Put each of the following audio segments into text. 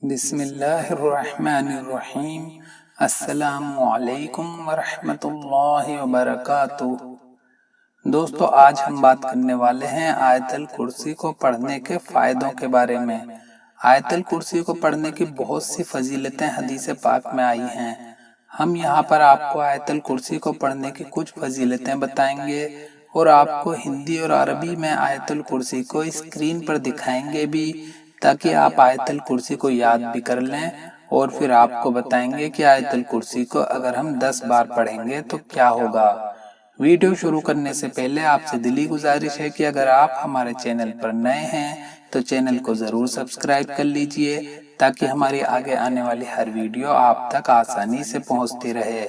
بسم اللہ الرحمن الرحیم۔ السلام علیکم ورحمۃ اللہ وبرکاتہ۔ دوستو، آج ہم بات کرنے والے ہیں آیت الکرسی کو پڑھنے کے فائدوں کے بارے میں۔ آیت الکرسی کو پڑھنے کی بہت سی فضیلتیں حدیث پاک میں آئی ہیں۔ ہم یہاں پر آپ کو آیت الکرسی کو پڑھنے کی کچھ فضیلتیں بتائیں گے اور آپ کو ہندی اور عربی میں آیت الکرسی کو اسکرین پر دکھائیں گے بھی، تاکہ آپ آیت الکرسی کو یاد بھی کر لیں، اور پھر آپ کو بتائیں گے کہ آیت الکرسی کو اگر ہم 10 بار پڑھیں گے تو کیا ہوگا۔ ویڈیو شروع کرنے سے پہلے آپ سے دلی گزارش ہے کہ اگر آپ ہمارے چینل پر نئے ہیں تو چینل کو ضرور سبسکرائب کر لیجئے، تاکہ ہماری آگے آنے والی ہر ویڈیو آپ تک آسانی سے پہنچتی رہے۔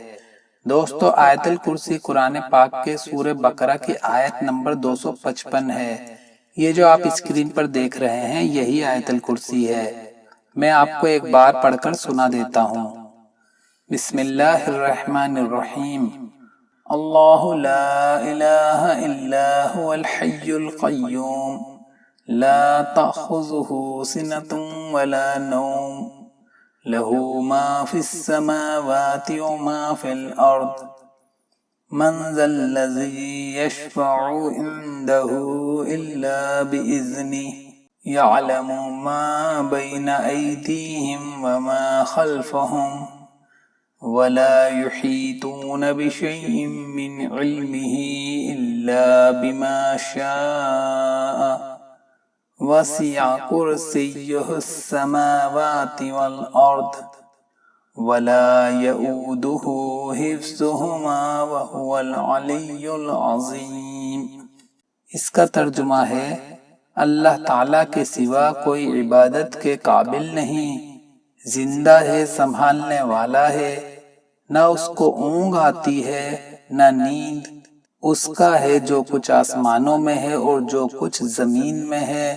دوستو، آیت الکرسی قرآن پاک کے سورہ بقرہ کی آیت نمبر 255 ہے۔ یہ جو آپ اسکرین پر دیکھ رہے ہیں یہی آیت الکرسی ہے۔ میں آپ کو ایک بار پڑھ کر سنا دیتا ہوں۔ بسم اللہ الرحمن الرحیم۔ اللہ لا الہ الا هو الحی القیوم لا تأخذہ سنۃ ولا نوم لہ ما فی السماوات وما فی الارض من ذا الذی یشفع عنده الا بإذنہ یعلم ما بین ایدیہم وما خلفہم ولا یحیطون بشیء من علمہ الا بما شاء وسع کرسیہ السماوات والارض ولا یؤودہ حفظہما وہو العلی العظیم۔ اس کا ترجمہ ہے، اللہ تعالیٰ کے سوا کوئی عبادت کے قابل نہیں، زندہ ہے، سنبھالنے والا ہے، نہ اس کو اونگ آتی ہے نہ نیند۔ اس کا ہے جو کچھ آسمانوں میں ہے اور جو کچھ زمین میں ہے۔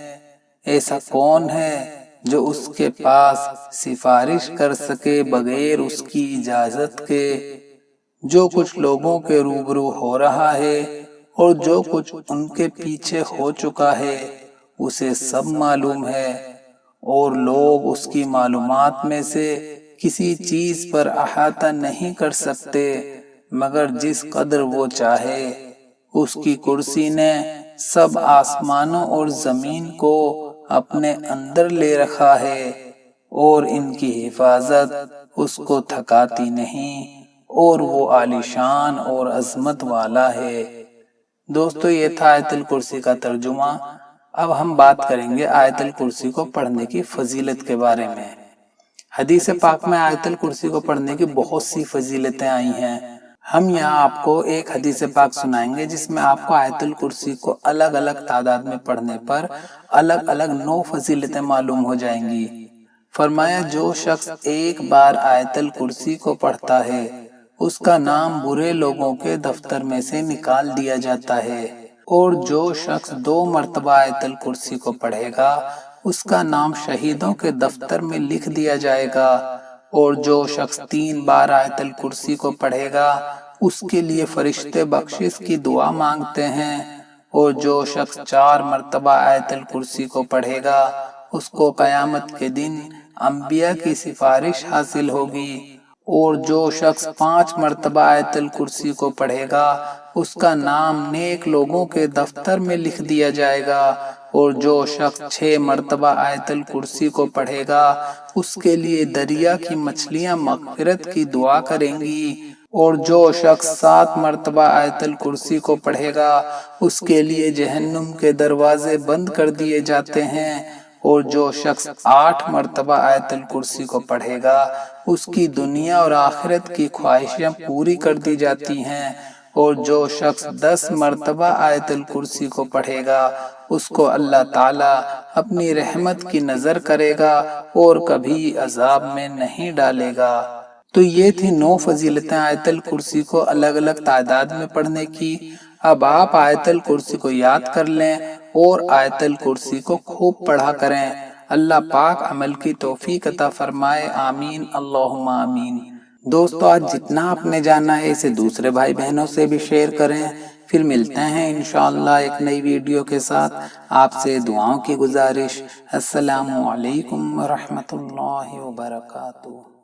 ایسا کون ہے جو اس کے پاس سفارش کر سکے بغیر اس کی اجازت کے؟ جو کچھ لوگوں کے روبرو ہو رہا ہے اور جو کچھ ان کے پیچھے ہو چکا ہے اسے سب معلوم ہے، اور لوگ اس کی معلومات میں سے کسی چیز پر احاطہ نہیں کر سکتے مگر جس قدر وہ چاہے۔ اس کی کرسی نے سب آسمانوں اور زمین کو اپنے اندر لے رکھا ہے، اور ان کی حفاظت اس کو تھکاتی نہیں، اور وہ عالیشان اور عظمت والا ہے۔ دوستو، یہ تھا آیت الکرسی کا ترجمہ۔ اب ہم بات کریں گے آیت الکرسی کو پڑھنے کی فضیلت کے بارے میں۔ حدیث پاک میں آیت الکرسی کو پڑھنے کی بہت سی فضیلتیں آئی ہیں۔ ہم یہاں آپ کو ایک حدیث پاک سنائیں گے جس میں آپ کو آیت الکرسی کو الگ الگ تعداد میں پڑھنے پر الگ الگ 9 فضیلتیں معلوم ہو جائیں گی۔ فرمایا، جو شخص ایک بار آیت الکرسی کو پڑھتا ہے اس کا نام برے لوگوں کے دفتر میں سے نکال دیا جاتا ہے، اور جو شخص 2 مرتبہ آیت الکرسی کو پڑھے گا اس کا نام شہیدوں کے دفتر میں لکھ دیا جائے گا، اور جو شخص 3 بار آیت الکرسی کو پڑھے گا اس کے لیے فرشتے بخشش کی دعا مانگتے ہیں، اور جو شخص 4 مرتبہ آیت الکرسی کو پڑھے گا اس کو قیامت کے دن انبیاء کی سفارش حاصل ہوگی، اور جو شخص 5 مرتبہ آیت الکرسی کو پڑھے گا اس کا نام نیک لوگوں کے دفتر میں لکھ دیا جائے گا، اور جو شخص 6 مرتبہ آیت الکرسی کو پڑھے گا اس کے لیے دریا کی مچھلیاں مغفرت کی دعا کریں گی، اور جو شخص 7 مرتبہ آیت الکرسی کو پڑھے گا اس کے لیے جہنم کے دروازے بند کر دیے جاتے ہیں، اور جو شخص 8 مرتبہ آیت الکرسی کو پڑھے گا اس کی دنیا اور آخرت کی خواہشیں پوری کر دی جاتی ہیں، اور جو شخص 10 مرتبہ آیت الکرسی کو پڑھے گا اس کو اللہ تعالیٰ اپنی رحمت کی نظر کرے گا اور کبھی عذاب میں نہیں ڈالے گا۔ تو یہ تھی 9 فضیلتیں آیت الکرسی کو الگ الگ تعداد میں پڑھنے کی۔ اب آپ آیت الکرسی کو یاد کر لیں اور آیت الکرسی کو خوب پڑھا کریں۔ اللہ پاک عمل کی توفیق عطا فرمائے، آمین اللہم آمین۔ دوستو آج جتنا آپ نے جانا ہے اسے دوسرے بھائی بہنوں سے بھی شیئر کریں۔ پھر ملتے ہیں انشاءاللہ ایک نئی ویڈیو کے ساتھ۔ آپ سے دعاؤں کی گزارش۔ السلام علیکم ورحمۃ اللہ وبرکاتہ۔